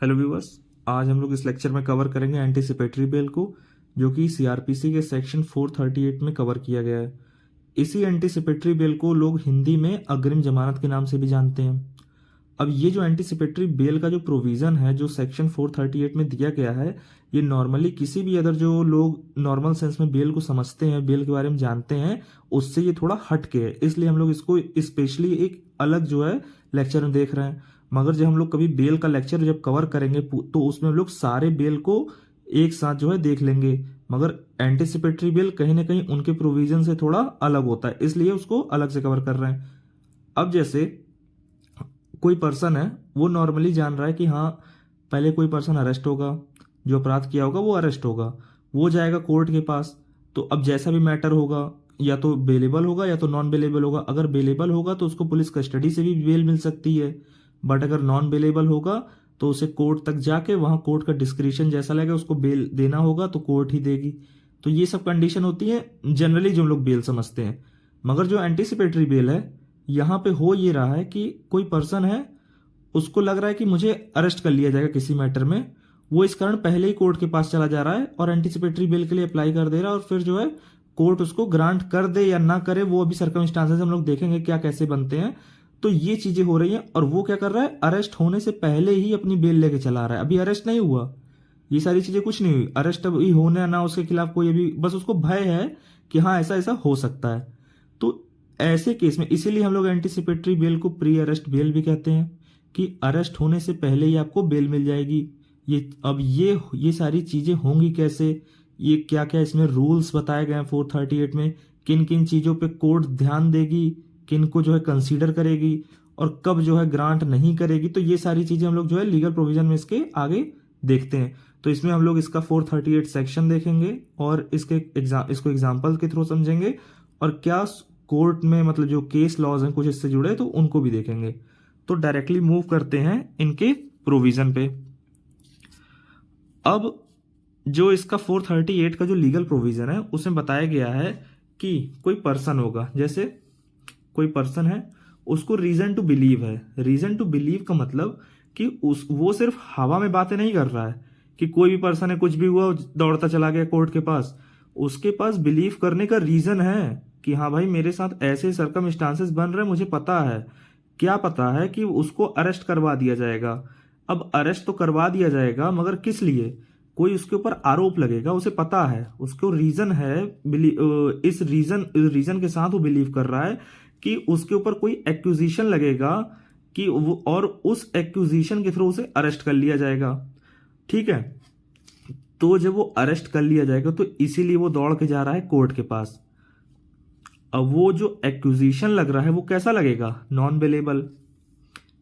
Hello viewers, आज हम लोग इस लेक्चर में कवर करेंगे एंटीसिपेटरी बेल को, जो कि सीआरपीसी के सेक्शन 438 में कवर किया गया है। इसी एंटीसिपेटरी बेल को लोग हिंदी में अग्रिम जमानत के नाम से भी जानते हैं। अब ये जो एंटीसिपेटरी बेल का जो प्रोविज़न है जो सेक्शन 438 में दिया गया है, ये नॉर्मली किसी भी अदर जो लोग नॉर्मल सेंस में बेल को समझते हैं, बेल के बारे में जानते हैं, उससे ये थोड़ा हट के है। इसलिए हम लोग इसको स्पेशली एक अलग जो है लेक्चर में देख रहे हैं। मगर जब हम लोग कभी बेल का लेक्चर जब कवर करेंगे तो उसमें हम लोग सारे बेल को एक साथ जो है देख लेंगे। मगर एंटीसिपेटरी बेल कहीं ना कहीं उनके प्रोविजन से थोड़ा अलग होता है, इसलिए उसको अलग से कवर कर रहे हैं। अब जैसे कोई पर्सन है, वो नॉर्मली जान रहा है कि हाँ, पहले कोई पर्सन अरेस्ट होगा, जो अपराध किया होगा वो अरेस्ट होगा, वो जाएगा कोर्ट के पास। तो अब जैसा भी मैटर होगा, या तो बेलेबल होगा या तो नॉन बेलेबल होगा। अगर बेलेबल होगा तो उसको पुलिस कस्टडी से भी बेल मिल सकती है, बट अगर नॉन बेलेबल होगा तो उसे कोर्ट तक जाके वहां कोर्ट का डिस्क्रिप्शन जैसा लगेगा उसको बेल देना होगा, तो कोर्ट ही देगी। तो ये सब कंडीशन होती है जनरली जो लोग बेल समझते हैं। मगर जो एंटीसिपेटरी बेल है, यहाँ पे हो ये रहा है कि कोई पर्सन है, उसको लग रहा है कि मुझे अरेस्ट कर लिया जाएगा किसी मैटर में, वो इस कारण पहले ही कोर्ट के पास चला जा रहा है और एंटीसिपेटरी बेल के लिए अप्लाई कर दे रहा है। और फिर जो है कोर्ट उसको ग्रांट कर दे या ना करे, वो अभी सर्कमस्टांसेस हम लोग देखेंगे क्या कैसे बनते हैं। तो ये चीजें हो रही हैं और वो क्या कर रहा है, अरेस्ट होने से पहले ही अपनी बेल लेके चला रहा है। अभी अरेस्ट नहीं हुआ, ये सारी चीजें कुछ नहीं हुई, अरेस्ट अभी होने ना उसके खिलाफ कोई, अभी बस उसको भय है कि हाँ ऐसा ऐसा हो सकता है। तो ऐसे केस में इसीलिए हम लोग एंटीसिपेटरी बेल को प्री अरेस्ट बेल भी कहते हैं, कि अरेस्ट होने से पहले ही आपको बेल मिल जाएगी। ये सारी चीजें होंगी कैसे, ये क्या क्या इसमें रूल्स बताए गए हैं 438 में, किन किन चीजों पे कोर्ट ध्यान देगी, किन को जो है कंसीडर करेगी और कब जो है ग्रांट नहीं करेगी। तो ये सारी चीजें हम लोग जो है लीगल प्रोविजन में इसके आगे देखते हैं। तो इसमें हम लोग इसका 438 सेक्शन देखेंगे और इसको एग्जाम्पल के थ्रू समझेंगे, और क्या कोर्ट में मतलब जो केस लॉज हैं कुछ इससे जुड़े तो उनको भी देखेंगे। तो डायरेक्टली मूव करते हैं इनके प्रोविजन पे। अब जो इसका 438 का जो लीगल प्रोविजन है उसमें बताया गया है कि कोई पर्सन होगा, जैसे कोई पर्सन है, उसको रीजन टू बिलीव है। रीजन टू बिलीव का मतलब कि वो सिर्फ हवा में बातें नहीं कर रहा है कि कोई भी पर्सन है, कुछ भी हुआ दौड़ता चला गया कोर्ट के पास। उसके पास बिलीव करने का रीजन है कि हाँ भाई मेरे साथ ऐसे सर्कमस्टांसेस बन रहे हैं, मुझे पता है। क्या पता है कि उसको अरेस्ट करवा दिया जाएगा। अब अरेस्ट तो करवा दिया जाएगा, मगर किस लिए, कोई उसके ऊपर आरोप लगेगा, उसे पता है, उसको रीजन है, इस रीजन के साथ वो बिलीव कर रहा है कि उसके ऊपर कोई एक्यूजिशन लगेगा कि वो, और उस एक्यूजिशन के थ्रू उसे अरेस्ट कर लिया जाएगा। ठीक है, तो जब वो अरेस्ट कर लिया जाएगा तो इसीलिए वो दौड़ के जा रहा है कोर्ट के पास। अब वो जो एक्यूजिशन लग रहा है वो कैसा लगेगा, नॉन बेलेबल।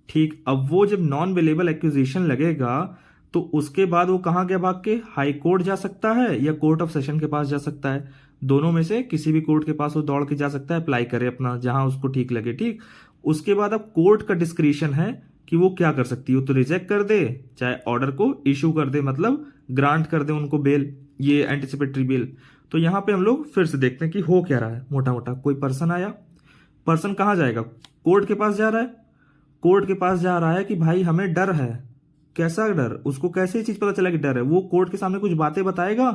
ठीक, अब वो जब नॉन बेलेबल एक्यूजिशन लगेगा तो उसके बाद वो कहां गया भाग के, हाई कोर्ट जा सकता है या कोर्ट ऑफ सेशन के पास जा सकता है। दोनों में से किसी भी कोर्ट के पास वो दौड़ के जा सकता है, अप्लाई करे अपना जहां उसको ठीक लगे। ठीक, उसके बाद अब कोर्ट का डिस्क्रिशन है कि वो क्या कर सकती है, वो तो रिजेक्ट कर दे, चाहे ऑर्डर को इशू कर दे, मतलब ग्रांट कर दे उनको बेल, ये एंटीसिपेटरी बेल। तो यहां पे हम लोग फिर से देखते हैं कि हो क्या रहा है। मोटा मोटा कोई पर्सन आया, पर्सन कहां जाएगा, कोर्ट के पास जा रहा है। कोर्ट के पास जा रहा है कि भाई हमें डर है। कैसा डर, उसको कैसे चीज पता चला कि डर है, वो कोर्ट के सामने कुछ बातें बताएगा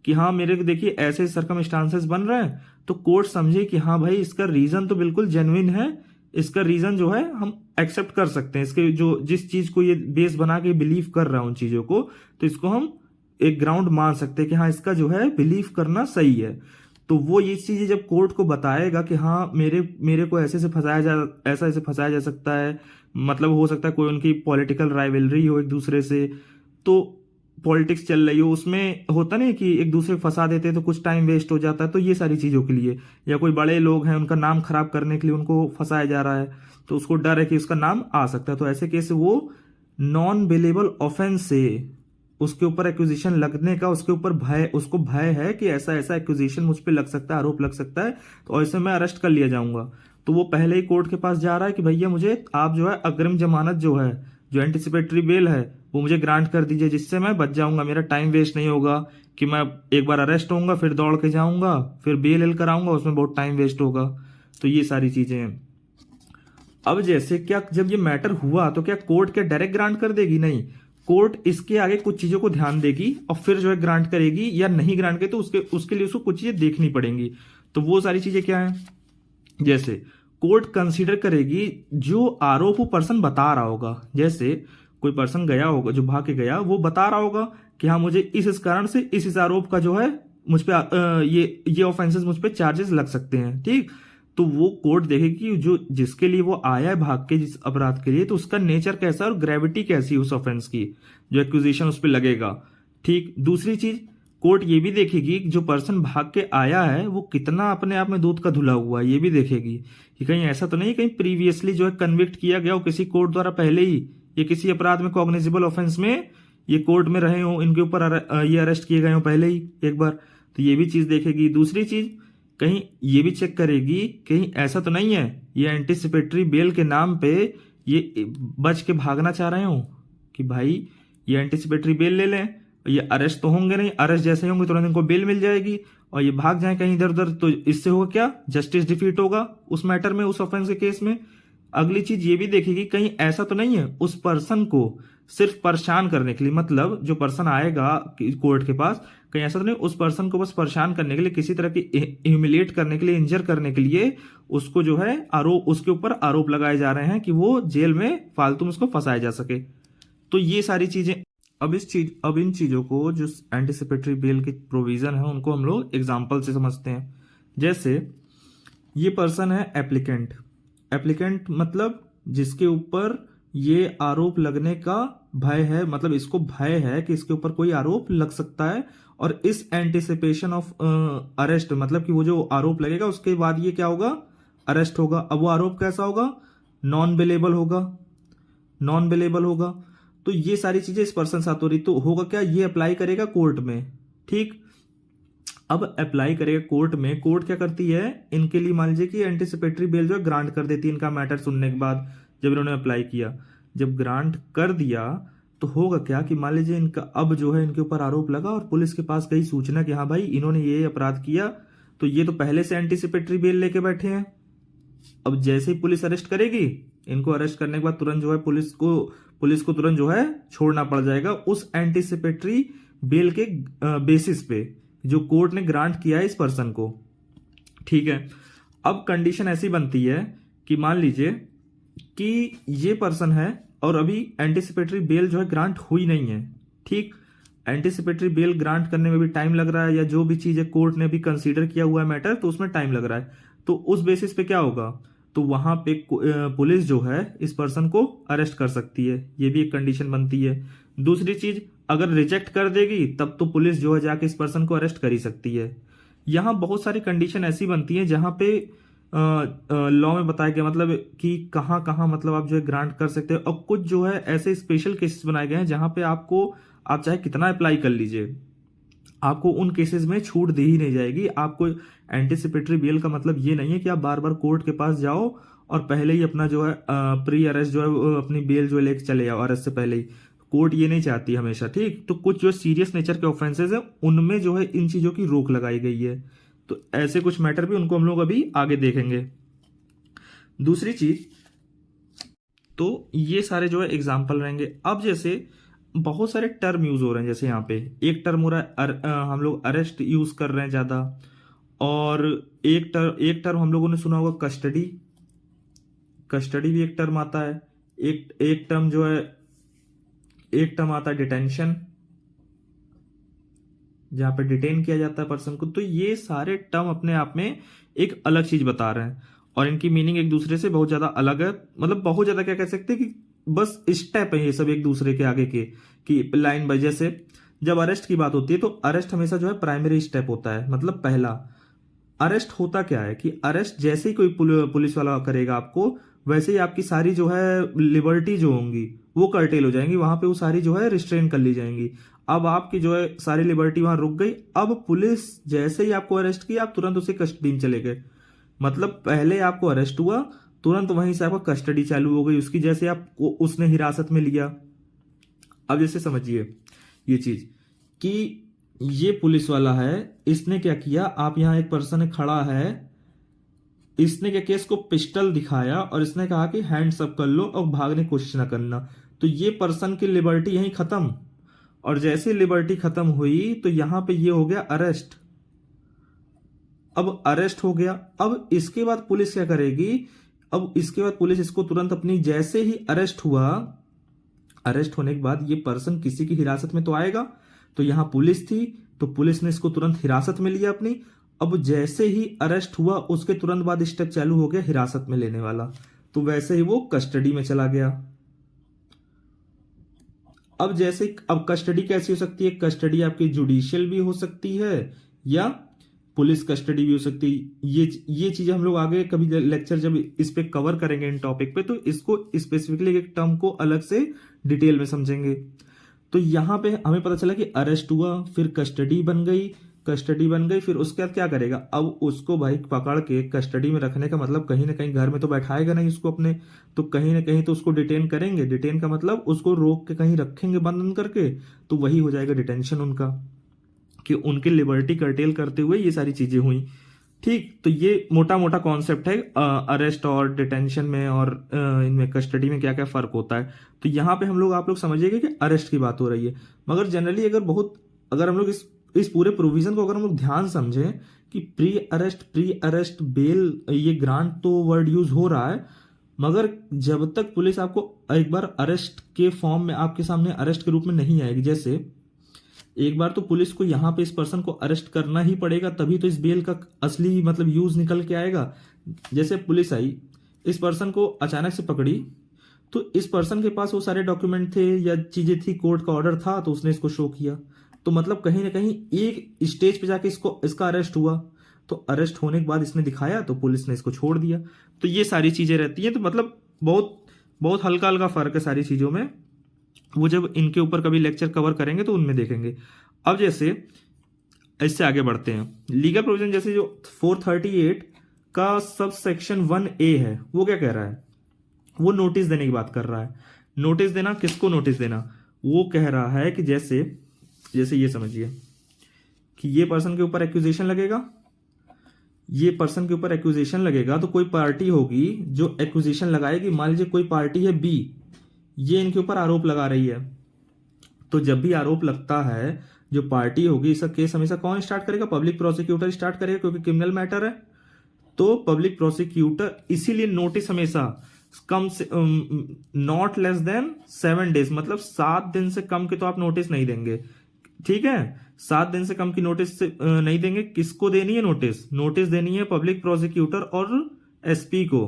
कि हाँ मेरे को देखिए ऐसे सर्कमस्टांसेस बन रहे हैं, तो कोर्ट समझे कि हाँ भाई इसका रीजन तो बिल्कुल जेन्युइन है, इसका रीजन जो है हम एक्सेप्ट कर सकते हैं, इसके जो जिस चीज को ये बेस बना के बिलीव कर रहा है उन चीजों को, तो इसको हम एक ग्राउंड मान सकते हैं कि हाँ इसका जो है बिलीव करना सही है। तो वो ये चीजें जब कोर्ट को बताएगा कि हाँ मेरे को ऐसे फंसाया जा सकता है, मतलब हो सकता है कोई उनकी पॉलिटिकल राइवलरी हो एक दूसरे से, तो पॉलिटिक्स चल रही हो, उसमें होता नहीं कि एक दूसरे को फंसा देते हैं तो कुछ टाइम वेस्ट हो जाता है। तो ये सारी चीजों के लिए, या कोई बड़े लोग हैं उनका नाम खराब करने के लिए उनको फंसाया जा रहा है, तो उसको डर है कि उसका नाम आ सकता है। तो ऐसे केस वो नॉन बेलेबल ऑफेंस से उसके ऊपर एक्विजिशन लगने का उसको भय है कि ऐसा ऐसा एक्विजिशन मुझ पे लग सकता है, आरोप लग सकता है, तो ऐसे मैं अरेस्ट कर लिया जाऊंगा। तो वो पहले ही कोर्ट के पास जा रहा है कि भैया मुझे आप जो है अग्रिम जमानत जो है, जो एंटीसिपेटरी बेल है, वो मुझे ग्रांट कर दीजिए, जिससे मैं बच जाऊंगा, मेरा टाइम वेस्ट नहीं होगा कि मैं एक बार अरेस्ट होऊंगा फिर दौड़ के जाऊंगा फिर बेल कराऊंगा, उसमें बहुत टाइम वेस्ट होगा। तो ये सारी चीजें हैं। अब जैसे क्या जब ये मैटर हुआ तो क्या कोर्ट क्या डायरेक्ट ग्रांट कर देगी, नहीं, कोर्ट इसके आगे कुछ चीजों को ध्यान देगी और फिर जो है ग्रांट करेगी, या नहीं ग्रांट करे तो उसके लिए उसको कुछ चीजें देखनी पड़ेंगी। तो वो सारी चीजें क्या है, जैसे कोर्ट कंसीडर करेगी जो आरोप वो पर्सन बता रहा होगा। जैसे कोई पर्सन गया होगा, जो भाग के गया, वो बता रहा होगा कि हाँ मुझे इस कारण से इस आरोप का जो है मुझ पे ये ऑफेंसेस मुझ पे चार्जेस लग सकते हैं, ठीक। तो वो कोर्ट देखेगी कि जो जिसके लिए वो आया है भाग के, जिस अपराध के लिए, तो उसका नेचर कैसा है और ग्रेविटी कैसी है उस ऑफेंस की, जो एक्यूजेशन उस पर लगेगा, ठीक। दूसरी चीज कोर्ट ये भी देखेगी कि जो पर्सन भाग के आया है वो कितना अपने आप में दूध का धुला हुआ है, ये भी देखेगी कि कहीं ऐसा तो नहीं कहीं प्रीवियसली जो है कन्विक्ट किया गया हो किसी कोर्ट द्वारा पहले ही, ये किसी अपराध में कॉग्निजेबल ऑफेंस में ये कोर्ट में रहे हो, इनके ऊपर ये अरेस्ट किए गए हो पहले ही एक बार, तो ये भी चीज देखेगी। दूसरी चीज कहीं ये भी चेक करेगी कहीं ऐसा तो नहीं है ये एंटिसिपेटरी बेल के नाम पे ये बच के भागना चाह रहे हो कि भाई ये एंटिसिपेटरी बेल ले लें, ये अरेस्ट तो होंगे नहीं, अरेस्ट जैसे होंगे तुरंत इनको बेल मिल जाएगी और ये भाग जाए कहीं इधर उधर, तो इससे होगा क्या, जस्टिस डिफीट होगा उस मैटर में, उस ऑफेंस के केस में। अगली चीज ये भी देखेगी कहीं ऐसा तो नहीं है उस पर्सन को सिर्फ परेशान करने के लिए, मतलब जो पर्सन आएगा कोर्ट के पास, कहीं ऐसा तो नहीं उस पर्सन को बस परेशान करने के लिए, किसी तरह की ह्यूमिलेट करने के लिए, इंजर करने के लिए उसको जो है आरोप, उसके ऊपर आरोप लगाए जा रहे हैं कि वो जेल में फालतू में उसको फंसाया जा सके। तो ये सारी चीजें, अब इन चीजों को जो एंटिसिपेटरी बेल के प्रोविजन है उनको हम लोग एग्जाम्पल से समझते हैं। जैसे ये पर्सन है एप्लीकेंट, एप्लीकेंट मतलब जिसके ऊपर ये आरोप लगने का भय है, मतलब इसको भय है कि इसके ऊपर कोई आरोप लग सकता है, और इस एंटिसिपेशन ऑफ अरेस्ट, मतलब कि वो जो आरोप लगेगा उसके बाद ये क्या होगा, अरेस्ट होगा। अब वो आरोप कैसा होगा, नॉन बेलेबल होगा, नॉन बेलेबल होगा। तो ये सारी चीजें इस पर्सन साथ हो रही, तो होगा क्या, ये अप्लाई करेगा कोर्ट में, ठीक। अब अप्लाई करेगा कोर्ट में, कोर्ट क्या करती है इनके लिए, मान लीजिए कि एंटिसिपेटरी बेल जो है ग्रांट कर देती है इनका मैटर सुनने के बाद, जब इन्होंने अप्लाई किया, जब ग्रांट कर दिया तो होगा क्या कि मान लीजिए इनका अब जो है इनके ऊपर आरोप लगा और पुलिस के पास गई सूचना कि हाँ भाई इन्होंने ये अपराध किया, तो ये तो पहले से एंटिसिपेटरी बेल लेके बैठे हैं। अब जैसे ही पुलिस अरेस्ट करेगी, इनको अरेस्ट करने के बाद तुरंत जो है पुलिस को तुरंत जो है छोड़ना पड़ जाएगा उस एंटिसिपेटरी बेल के बेसिस पे जो कोर्ट ने ग्रांट किया है इस पर्सन को, ठीक है। अब कंडीशन ऐसी बनती है कि मान लीजिए कि ये पर्सन है और अभी एंटिसिपेटरी बेल जो है ग्रांट हुई नहीं है, ठीक। एंटिसिपेटरी बेल ग्रांट करने में भी टाइम लग रहा है, या जो भी चीज है कोर्ट ने भी कंसीडर किया हुआ है मैटर, तो उसमें टाइम लग रहा है। तो उस बेसिस पे क्या होगा, तो वहां पे पुलिस जो है इस पर्सन को अरेस्ट कर सकती है, ये भी एक कंडीशन बनती है। दूसरी चीज, अगर रिजेक्ट कर देगी तब तो पुलिस जो है जाके इस पर्सन को अरेस्ट कर ही सकती है। यहाँ बहुत सारी कंडीशन ऐसी बनती है जहां पे लॉ में बताया गया, मतलब कि कहाँ कहाँ मतलब आप जो है ग्रांट कर सकते हो, और कुछ जो है ऐसे स्पेशल केसेस बनाए गए हैं जहां पे आप चाहे कितना अप्लाई कर लीजिए, आपको उन केसेस में छूट दी ही नहीं जाएगी। आपको एंटिसिपेटरी बेल का मतलब ये नहीं है कि आप बार बार कोर्ट के पास जाओ और पहले ही अपना जो है प्री अरेस्ट जो है अपनी बेल जो है लेके चले जाओ अरेस्ट से पहले ही, कोर्ट ये नहीं चाहती हमेशा, ठीक। तो कुछ जो सीरियस नेचर के ऑफेंसेस है उनमें जो है इन चीजों की रोक लगाई गई है, तो ऐसे कुछ मैटर भी उनको हम लोग अभी आगे देखेंगे। दूसरी चीज, तो ये सारे जो है एग्जाम्पल रहेंगे। अब जैसे बहुत सारे टर्म यूज हो रहे हैं, जैसे यहाँ पे एक टर्म हो रहा है हम लोग अरेस्ट यूज कर रहे हैं ज्यादा, और एक टर्म हम लोगों ने सुना होगा कस्टडी, कस्टडी भी एक टर्म आता है। एक टर्म जो है, एक टर्म आता है डिटेंशन, जहां पे डिटेन किया जाता है पर्सन को। तो ये सारे टर्म अपने आप में एक अलग चीज बता रहे हैं और इनकी मीनिंग एक दूसरे से बहुत ज्यादा अलग है, मतलब बहुत ज्यादा क्या कह सकते हैं कि बस स्टेप है ये सब एक दूसरे के आगे के, कि लाइन बाय। जैसे जब अरेस्ट की बात होती है तो अरेस्ट हमेशा जो है प्राइमरी स्टेप होता है, मतलब पहला अरेस्ट होता क्या है कि अरेस्ट जैसे ही कोई पुलिस वाला करेगा आपको, वैसे ही आपकी सारी जो है लिबर्टी जो होंगी वो कर्टेल हो जाएंगी, वहां पे वो सारी जो है रिस्ट्रेन कर ली जाएंगी। अब आपकी जो है सारी लिबर्टी वहां रुक गई। अब पुलिस जैसे ही आपको अरेस्ट किया आप तुरंत उसे कस्टडी में चले गए, मतलब पहले आपको अरेस्ट हुआ तुरंत वहीं से आपको कस्टडी चालू हो गई उसकी, जैसे आपको उसने हिरासत में लिया। अब जैसे समझिए ये चीज कि ये पुलिस वाला है, इसने क्या किया, आप यहां एक पर्सन खड़ा है, इसने क्या किया, इसको पिस्टल दिखाया और इसने कहा कि हैंड्स अप कर लो और भागने की कोशिश ना करना। तो ये पर्सन की लिबर्टी यहीं खत्म, और जैसे लिबर्टी खत्म हुई तो यहां पे ये हो गया अरेस्ट। अब अरेस्ट हो गया, अब इसके बाद पुलिस क्या करेगी? अब इसके बाद पुलिस इसको तुरंत अपनी, जैसे ही अरेस्ट हुआ, अरेस्ट होने के बाद ये पर्सन किसी की हिरासत में तो आएगा, तो यहां पुलिस थी तो पुलिस ने इसको तुरंत हिरासत में लिया अपनी। अब जैसे ही अरेस्ट हुआ उसके तुरंत बाद स्टेप चालू हो गया हिरासत में लेने वाला, तो वैसे ही वो कस्टडी में चला गया। अब जैसे, अब कस्टडी कैसी हो सकती है? कस्टडी आपकी जुडिशियल भी हो सकती है या पुलिस कस्टडी भी हो सकती है। ये चीजें हम लोग आगे कभी लेक्चर जब इस पे कवर करेंगे इन टॉपिक पे, तो इसको स्पेसिफिकली एक टर्म को अलग से डिटेल में समझेंगे। तो यहां पे हमें पता चला कि अरेस्ट हुआ, फिर कस्टडी बन गई, कस्टडी बन गई, फिर उसके बाद क्या करेगा? अब उसको भाई पकड़ के कस्टडी में रखने का मतलब कहीं ना कहीं घर में तो बैठाएगा नहीं उसको अपने, तो कहीं ना कहीं तो उसको डिटेन करेंगे। डिटेन का मतलब उसको रोक के कहीं रखेंगे बंद करके, तो वही हो जाएगा डिटेंशन उनका, कि उनकी लिबर्टी कर्टेल करते हुए ये सारी चीजें हुई। ठीक, तो ये मोटा मोटा कॉन्सेप्ट है अरेस्ट और डिटेंशन में और इनमें कस्टडी में क्या क्या फर्क होता है। तो यहाँ पे हम लोग, आप लोग समझिएगा कि अरेस्ट की बात हो रही है, मगर जनरली अगर हम लोग इस पूरे प्रोविजन को अगर हम लोग ध्यान समझें कि प्री अरेस्ट बेल, ये ग्रांट तो वर्ड यूज हो रहा है, मगर जब तक पुलिस आपको एक बार अरेस्ट के फॉर्म में आपके सामने अरेस्ट के रूप में नहीं आएगी, जैसे एक बार तो पुलिस को यहां पे इस पर्सन को अरेस्ट करना ही पड़ेगा, तभी तो इस बेल का असली मतलब यूज निकल के आएगा। जैसे पुलिस आई, इस पर्सन को अचानक से पकड़ी, तो इस पर्सन के पास वो सारे डॉक्यूमेंट थे या चीजें थी, कोर्ट का ऑर्डर था, तो उसने इसको शो किया, तो मतलब कहीं ना कहीं एक स्टेज पे जाके इसका अरेस्ट हुआ, तो अरेस्ट होने के बाद इसने दिखाया तो पुलिस ने इसको छोड़ दिया। तो ये सारी चीजें रहती हैं, तो मतलब बहुत बहुत हल्का हल्का फर्क है सारी चीजों में, वो जब इनके ऊपर कभी लेक्चर कवर करेंगे तो उनमें देखेंगे। अब जैसे इससे आगे बढ़ते हैं, लीगल प्रोविजन जैसे जो 438 का सब सेक्शन 1A है, वो क्या कह रहा है? वो नोटिस देने की बात कर रहा है। नोटिस देना, किसको नोटिस देना? वो कह रहा है कि जैसे ये समझिए कि ये पर्सन के ऊपर एक्यूजेशन लगेगा, ये पर्सन के ऊपर एक्यूजेशन लगेगा, तो कोई पार्टी होगी जो एक्यूजेशन लगाएगी। मान लीजिए कोई पार्टी है बी, ये इनके ऊपर आरोप लगा रही है, तो जब भी आरोप लगता है, जो पार्टी होगी, इसका केस हमेशा कौन स्टार्ट करेगा? पब्लिक प्रोसिक्यूटर स्टार्ट करेगा, क्योंकि क्रिमिनल मैटर है, तो पब्लिक प्रोसिक्यूटर, इसीलिए नोटिस हमेशा कम से नॉट लेस देन 7 डेज, मतलब 7 दिन से कम के तो आप नोटिस नहीं देंगे। ठीक है, 7 दिन से कम की नोटिस नहीं देंगे। किसको देनी है नोटिस? नोटिस देनी है पब्लिक प्रोसिक्यूटर और एसपी को,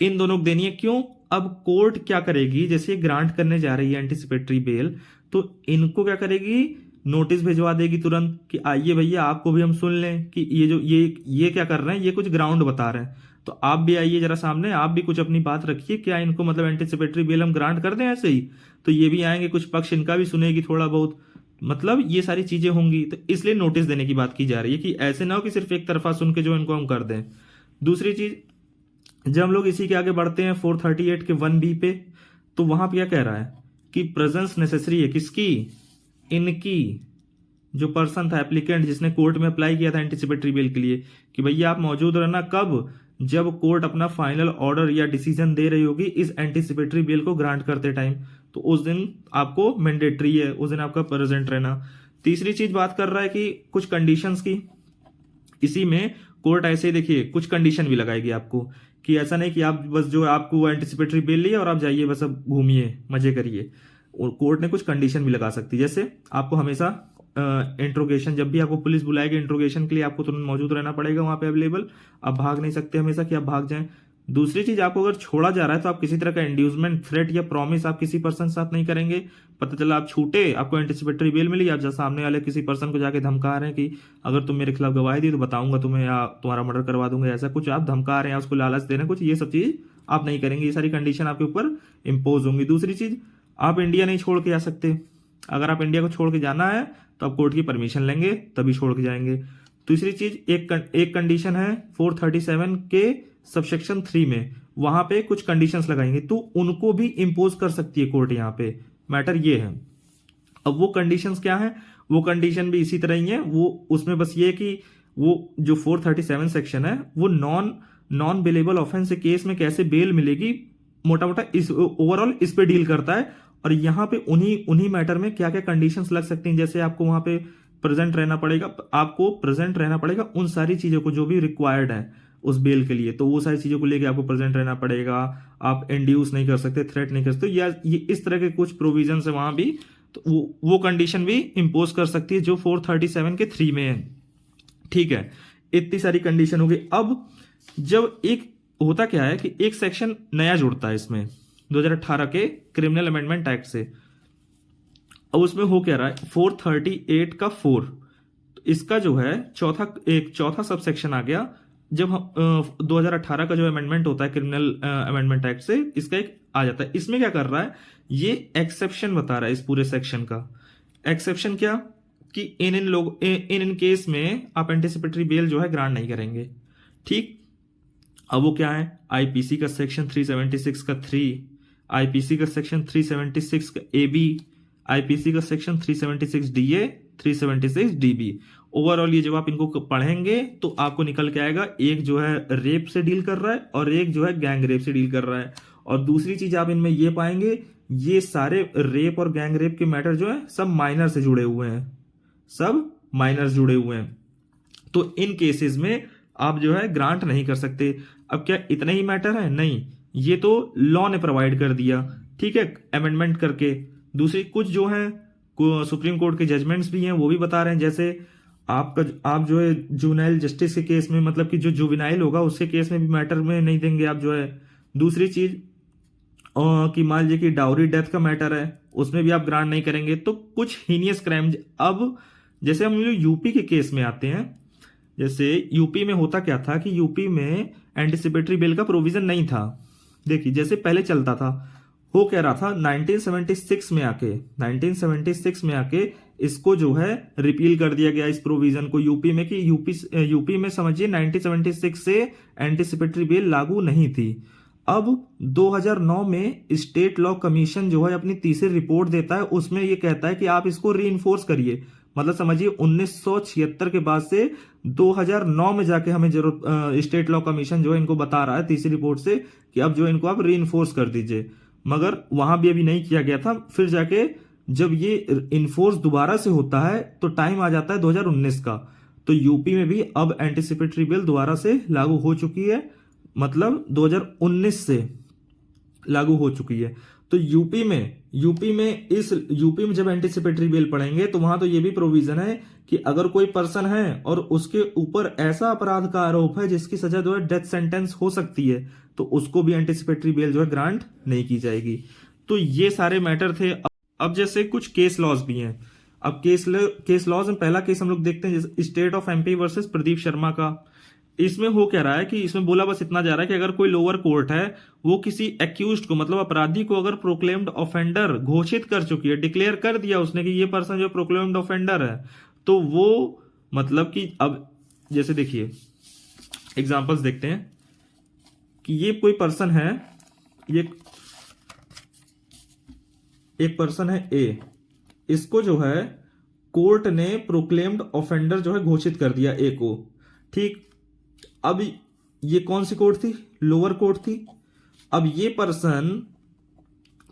इन दोनों को देनी है। क्यों? अब कोर्ट क्या करेगी? जैसे ग्रांट करने जा रही है एंटीसिपेटरी बेल, तो इनको क्या करेगी? नोटिस भिजवा देगी तुरंत कि आइए भैया, आपको भी हम सुन लें कि ये क्या कर रहे हैं, ये कुछ ग्राउंड बता रहे हैं, तो आप भी आइए जरा सामने, आप भी कुछ अपनी बात रखिए, क्या इनको मतलब एंटीसिपेटरी बेल हम ग्रांट कर दें ऐसे ही? तो ये भी आएंगे, कुछ पक्ष इनका भी सुनेगी थोड़ा बहुत, मतलब ये सारी चीजें होंगी, तो इसलिए नोटिस देने की बात की जा रही है कि ऐसे ना हो कि सिर्फ एक तरफा सुन के जो इनको हम कर दें। दूसरी चीज, जब हम लोग इसी के आगे बढ़ते हैं 438 के 1B पे, तो वहां पे क्या कह रहा है कि प्रेजेंस नेसेसरी है, किसकी? इनकी, जो पर्सन था एप्लीकेंट, जिसने कोर्ट में अप्लाई किया था एंटीसिपेटरी बेल के लिए, कि भैया आप मौजूद रहना। कब? जब कोर्ट अपना फाइनल ऑर्डर या डिसीजन दे रही होगी इस एंटीसिपेटरी बेल को ग्रांट करते टाइम, तो उस दिन आपको मैंडेटरी है, उस दिन आपका प्रेजेंट रहना। तीसरी चीज बात कर रहा है कि कुछ कंडीशंस की, इसी में कोर्ट ऐसे ही देखिए कुछ कंडीशन भी लगाएगी आपको, कि ऐसा नहीं कि आप बस जो आपको एंटीसिपेटरी बेल लिया और आप जाइए बस अब घूमिए मजे करिए, और कोर्ट ने कुछ कंडीशन भी लगा सकती है। जैसे आपको हमेशा इंट्रोगेशन, जब भी आपको पुलिस बुलाएगी इंट्रोगेशन के लिए, आपको तुरंत मौजूद रहना पड़ेगा वहां पे अवेलेबल, आप भाग नहीं सकते हमेशा कि आप भाग जाएं। दूसरी चीज, आपको अगर छोड़ा जा रहा है तो आप किसी तरह का इंड्यूसमेंट, थ्रेट या प्रॉमिस आप किसी पर्सन के साथ नहीं करेंगे। पता चला आप छूटे, आपको एंटीसिपेटरी बेल मिली, आप जब सामने वाले किसी पर्सन को जाके धमका रहे हैं कि अगर तुम मेरे खिलाफ गवाही दी तो बताऊंगा तुम्हें, या तुम्हारा मर्डर करवा दूंगा, ऐसा कुछ आप धमका रहे हैं, उसको लालच दे रहे हैं कुछ, ये सब चीज आप नहीं करेंगे। ये सारी कंडीशन आपके ऊपर इंपोज होंगी। दूसरी चीज, आप इंडिया नहीं छोड़ के जा सकते। अगर आप इंडिया को छोड़ के जाना है तो आप कोर्ट की परमिशन लेंगे तभी छोड़ के जाएंगे। तीसरी चीज, एक कंडीशन है 437 के सबसेक्शन 3 में, वहां पे कुछ कंडीशंस लगाएंगे, तो उनको भी इंपोज कर सकती है कोर्ट। यहाँ पे मैटर ये है। अब वो कंडीशंस क्या है? वो कंडीशन भी इसी तरह ही है, वो उसमें बस ये कि वो जो 437 सेक्शन है, वो नॉन बेलेबल ऑफेंस केस में कैसे बेल मिलेगी मोटा मोटा इस ओवरऑल इस पे डील करता है। और यहाँ पे उन्हीं उन्हीं मैटर में क्या क्या कंडीशंस लग सकती हैं, जैसे आपको वहां पे प्रेजेंट रहना पड़ेगा, आपको प्रेजेंट रहना पड़ेगा उन सारी चीजों को जो भी रिक्वायर्ड है उस बेल के लिए, तो वो सारी चीजों को लेके आपको प्रेजेंट रहना पड़ेगा। आप इंड्यूस नहीं कर सकते, थ्रेट नहीं कर सकते, या ये इस तरह के कुछ प्रोविजन है वहां भी, तो वो कंडीशन भी इंपोज कर सकती है जो 437 के 3 में है। ठीक है, इतनी सारी कंडीशन हो गई। अब जब एक होता क्या है कि एक सेक्शन नया जुड़ता है इसमें 2018 के क्रिमिनल अमेंडमेंट एक्ट से। अब उसमें हो क्या रहा है, 438 का 4, तो इसका जो है चौथा सब सेक्शन आ गया। जब हम 2018 का जो अमेंडमेंट होता है क्रिमिनल अमेंडमेंट एक्ट से, इसका एक आ जाता है। इसमें क्या कर रहा है, ये एक्सेप्शन बता रहा है इस पूरे सेक्शन का। एक्सेप्शन क्या, कि इन केस में आप एंटिसिपेटरी बेल जो है ग्रांट नहीं करेंगे। ठीक, अब वो क्या है, आईपीसी का सेक्शन 376 का 3, आईपीसी का सेक्शन 376 का AB, आईपीसी का सेक्शन 376 DA, 376 DB। ओवरऑल ये जब आप इनको पढ़ेंगे तो आपको निकल के आएगा, एक जो है रेप से डील कर रहा है और एक जो है गैंग रेप से डील कर रहा है। और दूसरी चीज आप इनमें ये पाएंगे, ये सारे रेप और गैंग रेप के मैटर जो है सब माइनर से जुड़े हुए हैं, सब माइनर जुड़े हुए हैं। तो इन केसेस में आप जो है ग्रांट नहीं कर सकते। अब क्या इतना ही मैटर है, नहीं, ये तो लॉ ने प्रोवाइड कर दिया, ठीक है, अमेंडमेंट करके। दूसरी कुछ जो है सुप्रीम कोर्ट के जजमेंट्स भी हैं, वो भी बता रहे हैं, जैसे आप जो है जुवेनाइल जस्टिस के केस में, मतलब कि जो जुवेनाइल होगा उसके केस में भी मैटर में नहीं देंगे आप जो है। दूसरी चीज कि मान लीजिए कि डाउरी डेथ का मैटर है, उसमें भी आप ग्रांट नहीं करेंगे। तो कुछ हीनियस क्राइम, अब जैसे हम यूपी के केस में आते हैं, जैसे यूपी में होता क्या था कि यूपी में एंटिसिपेटरी बेल का प्रोविजन नहीं था। देखिए जैसे पहले चलता था, हो क्या रहा था, 1976 में आके इसको जो है रिपील कर दिया गया इस प्रोविजन को यूपी में, कि यूपी में समझिए 1976 से एंटिसिपेटरी बेल लागू नहीं थी। अब 2009 में स्टेट लॉ कमीशन जो है अपनी तीसरी रिपोर्ट देता है, उसमें ये कहता है कि आप इसको री करिए। मतलब समझिए 1976 के बाद से 2009 में जाके हमें जरूरत, स्टेट लॉ कमीशन जो है इनको बता रहा है तीसरी रिपोर्ट से कि अब जो इनको आप री कर दीजिए, मगर वहां भी अभी नहीं किया गया था। फिर जाके जब ये इन्फोर्स दोबारा से होता है तो टाइम आ जाता है 2019 का। तो यूपी में भी अब एंटिसिपेटरी बिल दोबारा से लागू हो चुकी है, मतलब 2019 से लागू हो चुकी है। तो यूपी में जब एंटिसिपेटरी बेल पढ़ेंगे तो वहां तो ये भी प्रोविजन है कि अगर कोई पर्सन है और उसके ऊपर ऐसा अपराध का आरोप है जिसकी सजा जो है डेथ सेंटेंस हो सकती है, तो उसको भी एंटिसिपेटरी बेल जो है ग्रांट नहीं की जाएगी। तो ये सारे मैटर थे। अब जैसे कुछ केस लॉज भी हैं। अब केस लॉज में पहला केस हम लोग देखते हैं, जैसे state of MP versus Pradeep Sharma का। इसमें हो क्या रहा है कि इसमें बोला बस इतना जा रहा है कि अगर कोई लोअर कोर्ट है वो किसी एक्यूज्ड को, मतलब अपराधी को, अगर प्रोक्लेम्ड ऑफेंडर घोषित कर चुकी है, डिक्लेयर कर दिया उसने कि ये पर्सन जो प्रोक्लेम्ड ऑफेंडर है, तो वो मतलब कि अब जैसे देखिए एग्जांपल्स देखते हैं कि ये कोई पर्सन है, ये एक पर्सन है ए, इसको जो है कोर्ट ने प्रोक्लेम्ड ऑफेंडर जो है घोषित कर दिया ए को। ठीक, अब ये कौन सी कोर्ट थी, लोअर कोर्ट थी। अब ये पर्सन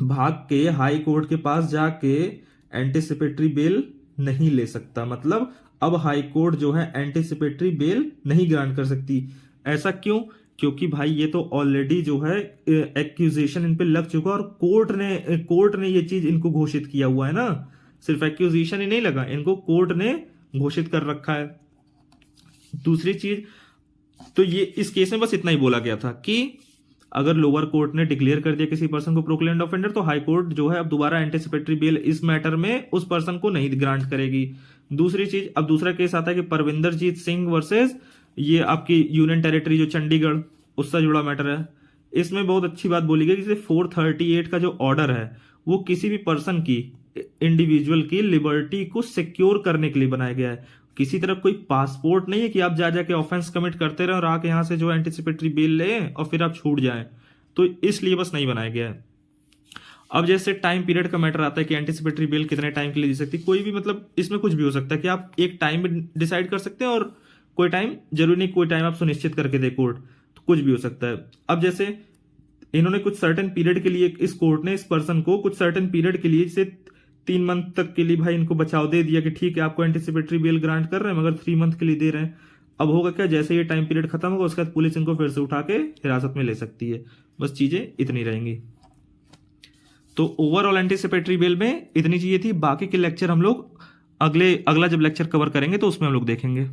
भाग के हाई कोर्ट के पास जाके एंटिसिपेटरी बेल नहीं ले सकता, मतलब अब हाई कोर्ट जो है एंटिसिपेटरी बेल नहीं ग्रांट कर सकती। ऐसा क्यों, क्योंकि भाई ये तो ऑलरेडी जो है एक्यूजेशन इन पे लग चुका और कोर्ट ने ये चीज इनको घोषित किया हुआ है ना, सिर्फ एक्यूजेशन ही नहीं लगा, इनको कोर्ट ने घोषित कर रखा है। दूसरी चीज, तो ये इस केस में बस इतना ही बोला गया था कि अगर लोअर कोर्ट ने डिक्लेयर कर दिया किसी पर्सन को प्रोक्लेम्ड ऑफेंडर, तो हाई कोर्ट जो है अब दोबारा एंटिसिपेटरी बेल इस मैटर में उस पर्सन को नहीं ग्रांट करेगी। दूसरी चीज, अब दूसरा केस आता है कि परविंदरजीत सिंह वर्सेस ये आपकी यूनियन टेरिटरी जो चंडीगढ़, उससे जुड़ा मैटर है। इसमें बहुत अच्छी बात बोली गई कि 438 का जो ऑर्डर है वो किसी भी पर्सन की, इंडिविजुअल की लिबर्टी को सिक्योर करने के लिए बनाया गया है। किसी तरह कोई पासपोर्ट नहीं है कि आप जा जाके ऑफेंस कमिट करते रहे और आके यहां से जो एंटिसिपेटरी बेल ले और फिर आप छूट जाएं, तो इसलिए बस नहीं बनाया गया है। अब जैसे टाइम पीरियड का मैटर आता है कि एंटिसिपेटरी बेल कितने टाइम के लिए दी सकती है, कोई भी, मतलब इसमें कुछ भी हो सकता है कि आप एक टाइम में डिसाइड कर सकते हैं और कोई टाइम, जरूरी नहीं कोई टाइम आप सुनिश्चित करके दे कोर्ट, तो कुछ भी हो सकता है। अब जैसे इन्होंने कुछ सर्टेन पीरियड के लिए, इस कोर्ट ने इस पर्सन को कुछ सर्टेन पीरियड के लिए, जैसे 3 मंथ तक के लिए भाई इनको बचाव दे दिया कि ठीक है आपको एंटिसिपेटरी बेल ग्रांट कर रहे हैं मगर 3 मंथ के लिए दे रहे हैं। अब होगा क्या, जैसे ये टाइम पीरियड खत्म होगा उसके बाद पुलिस इनको फिर से उठा के हिरासत में ले सकती है। बस चीजें इतनी रहेंगी। तो ओवरऑल एंटिसिपेटरी बेल में इतनी चीजें थी। बाकी के लेक्चर हम लोग अगला जब लेक्चर कवर करेंगे तो उसमें हम लोग देखेंगे।